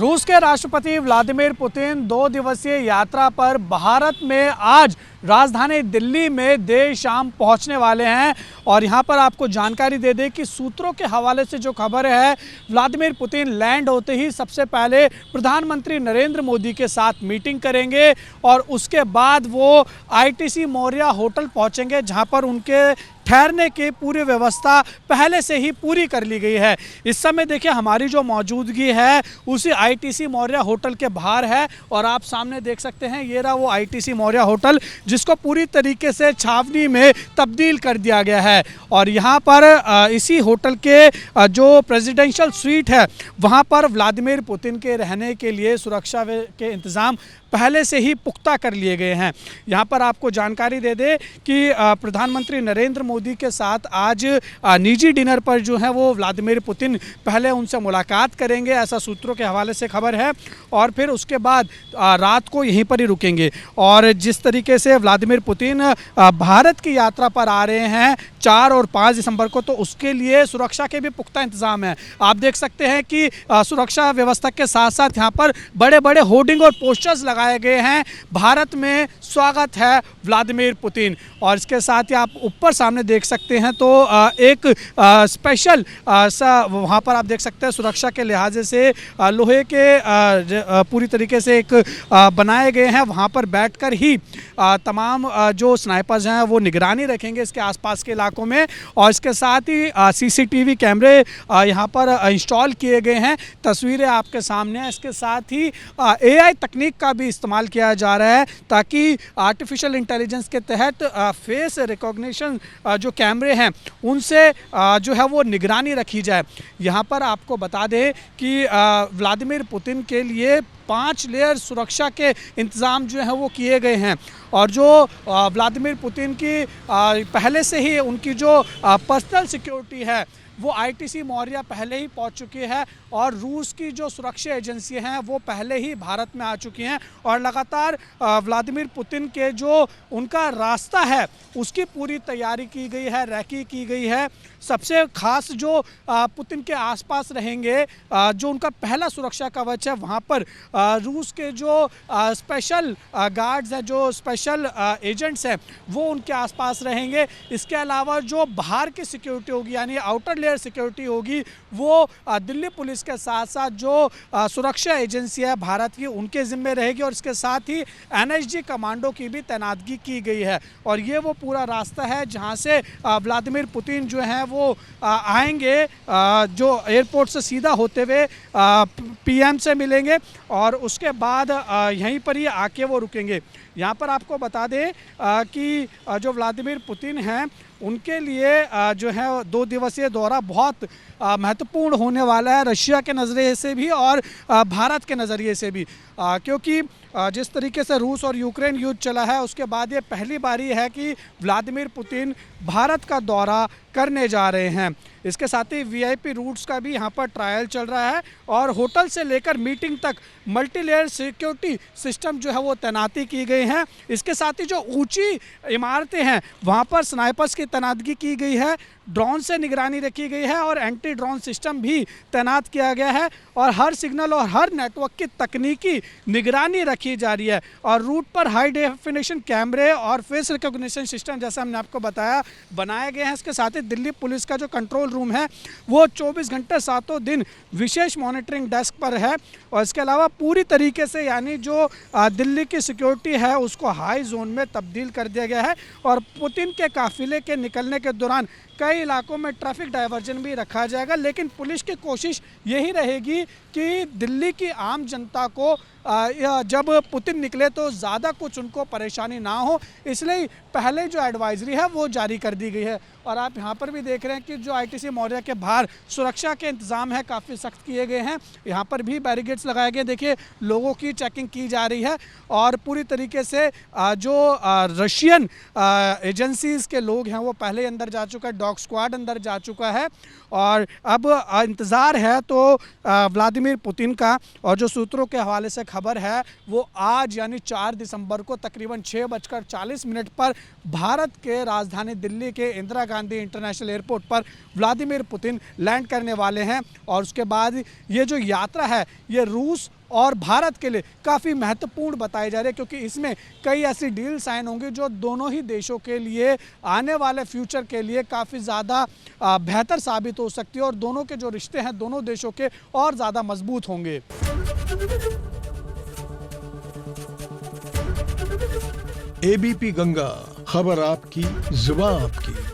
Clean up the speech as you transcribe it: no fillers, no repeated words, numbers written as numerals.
रूस के राष्ट्रपति व्लादिमीर पुतिन 2 दिवसीय यात्रा पर भारत में आज राजधानी दिल्ली में देर शाम पहुंचने वाले हैं। और यहां पर आपको जानकारी दे दें कि सूत्रों के हवाले से जो खबर है, व्लादिमीर पुतिन लैंड होते ही सबसे पहले प्रधानमंत्री नरेंद्र मोदी के साथ मीटिंग करेंगे और उसके बाद वो आईटीसी मौर्या होटल पहुंचेंगे, जहां पर उनके ठहरने की पूरी व्यवस्था पहले से ही पूरी कर ली गई है। इस समय देखिए हमारी जो मौजूदगी है उसी आईटीसी मौर्या होटल के बाहर है और आप सामने देख सकते हैं ये रहा वो आईटीसी मौर्या होटल, जिसको पूरी तरीके से छावनी में तब्दील कर दिया गया है। और यहाँ पर इसी होटल के जो प्रेसिडेंशियल स्वीट है वहाँ पर व्लादिमीर पुतिन के रहने के लिए सुरक्षा के इंतज़ाम पहले से ही पुख्ता कर लिए गए हैं। यहाँ पर आपको जानकारी दे दें कि प्रधानमंत्री नरेंद्र मोदी के साथ आज निजी डिनर पर जो है वो व्लादिमीर पुतिन पहले उनसे मुलाकात करेंगे, ऐसा सूत्रों के हवाले से खबर है। और फिर उसके बाद रात को यहीं पर ही रुकेंगे। और जिस तरीके से व्लादिमीर पुतिन भारत की यात्रा पर आ रहे हैं 4 और 5 दिसंबर को, तो उसके लिए सुरक्षा के भी पुख्ता इंतजाम है। आप देख सकते हैं कि सुरक्षा व्यवस्था के साथ साथ यहाँ पर बड़े बड़े होर्डिंग और पोस्टर्स लगाए गए हैं, भारत में स्वागत है व्लादिमीर पुतिन। और इसके साथ ही आप ऊपर सामने देख सकते हैं तो एक स्पेशल सा वहाँ पर आप देख सकते हैं सुरक्षा के लिहाज से लोहे के पूरी तरीके से एक बनाए गए हैं। वहाँ पर बैठकर ही तमाम जो स्नाइपर्स हैं वो निगरानी रखेंगे इसके आसपास के इलाकों में। और इसके साथ ही सीसीटीवी कैमरे यहाँ पर इंस्टॉल किए गए हैं, तस्वीरें आपके सामने हैं। इसके साथ ही एआई तकनीक का भी इस्तेमाल किया जा रहा है ताकि आर्टिफिशियल इंटेलिजेंस के तहत फेस रिकॉग्निशन जो कैमरे हैं उनसे जो है वो निगरानी रखी जाए। यहाँ पर आपको बता दें कि व्लादिमीर पुतिन के लिए 5 लेयर सुरक्षा के इंतज़ाम जो है वो किए गए हैं। और जो व्लादिमीर पुतिन की पहले से ही उनकी जो पर्सनल सिक्योरिटी है वो आईटीसी मौर्या पहले ही पहुंच चुकी है और रूस की जो सुरक्षा एजेंसी हैं वो पहले ही भारत में आ चुकी हैं। और लगातार व्लादिमीर पुतिन के जो उनका रास्ता है उसकी पूरी तैयारी की गई है, रैकी की गई है। सबसे खास जो पुतिन के आसपास रहेंगे, जो उनका पहला सुरक्षा कवच है, वहाँ पर रूस के जो स्पेशल गार्ड्स हैं, जो स्पेशल एजेंट्स हैं, वो उनके आसपास रहेंगे। इसके अलावा जो बाहर की सिक्योरिटी होगी यानी आउटर लेयर सिक्योरिटी होगी वो दिल्ली पुलिस के साथ साथ जो सुरक्षा एजेंसी है भारत की उनके जिम्मे रहेगी। और इसके साथ ही एनएसजी कमांडो की भी तैनातगी की गई है। और ये वो पूरा रास्ता है जहाँ से व्लादिमीर पुतिन जो हैं वो आएंगे, जो एयरपोर्ट से सीधा होते हुए पीएम से मिलेंगे और उसके बाद यहीं पर ही आके वो रुकेंगे। यहाँ पर आपको बता दें कि जो व्लादिमीर पुतिन हैं उनके लिए जो है 2 दिवसीय दौरा बहुत महत्वपूर्ण होने वाला है, रशिया के नज़रिए से भी और भारत के नज़रिए से भी। क्योंकि जिस तरीके से रूस और यूक्रेन युद्ध चला है उसके बाद ये पहली बारी है कि व्लादिमीर पुतिन भारत का दौरा करने जा रहे हैं। इसके साथ ही वीआईपी रूट्स का भी यहाँ पर ट्रायल चल रहा है और होटल से लेकर मीटिंग तक मल्टी लेयर सिक्योरिटी सिस्टम जो है वो तैनाती की गई हैं। इसके साथ ही जो ऊंची इमारतें हैं वहाँ पर स्नाइपर्स की तैनातगी की गई है, ड्रोन से निगरानी रखी गई है और एंटी ड्रोन सिस्टम भी तैनात किया गया है। और हर सिग्नल और हर नेटवर्क की तकनीकी निगरानी रखी जा रही है। और रूट पर हाई डेफिनेशन कैमरे और फेस रिकॉग्निशन सिस्टम जैसा हमने आपको बताया बनाए गए हैं। इसके साथ ही दिल्ली पुलिस का जो कंट्रोल रूम है वो 24 घंटे 7 दिन विशेष मॉनिटरिंग डेस्क पर है। और इसके अलावा पूरी तरीके से यानी जो दिल्ली की सिक्योरिटी है उसको हाई जोन में तब्दील कर दिया गया है। और पुतिन के काफिले के निकलने के दौरान कई इलाकों में ट्रैफिक डाइवर्जन भी रखा जाएगा, लेकिन पुलिस की कोशिश यही रहेगी कि दिल्ली की आम जनता को जब पुतिन निकले तो ज़्यादा कुछ उनको परेशानी ना हो, इसलिए पहले जो एडवाइजरी है वो जारी कर दी गई है। और आप यहाँ पर भी देख रहे हैं कि जो आईटीसी मौर्या के बाहर सुरक्षा के इंतज़ाम है काफ़ी सख्त किए गए हैं। यहाँ पर भी बैरिकेड्स लगाए गए, देखिए लोगों की चेकिंग की जा रही है। और पूरी तरीके से जो रशियन एजेंसीज़ के लोग हैं वो पहले अंदर जा चुका है। डॉग स्क्वाड अंदर जा चुका है और अब इंतज़ार है तो व्लादिमीर पुतिन का। और जो सूत्रों के हवाले से खबर है वो आज यानी 4 दिसंबर को तकरीबन 6:40 पर भारत के राजधानी दिल्ली के इंदिरा गांधी इंटरनेशनल एयरपोर्ट पर व्लादिमीर पुतिन लैंड करने वाले हैं। और उसके बाद ये जो यात्रा है ये रूस और भारत के लिए काफ़ी महत्वपूर्ण बताई जा रही है, क्योंकि इसमें कई ऐसी डील साइन होंगी जो दोनों ही देशों के लिए आने वाले फ्यूचर के लिए काफ़ी ज़्यादा बेहतर साबित हो सकती है और दोनों के जो रिश्ते हैं दोनों देशों के और ज़्यादा मजबूत होंगे। एबीपी गंगा, खबर आपकी, जुबान आपकी।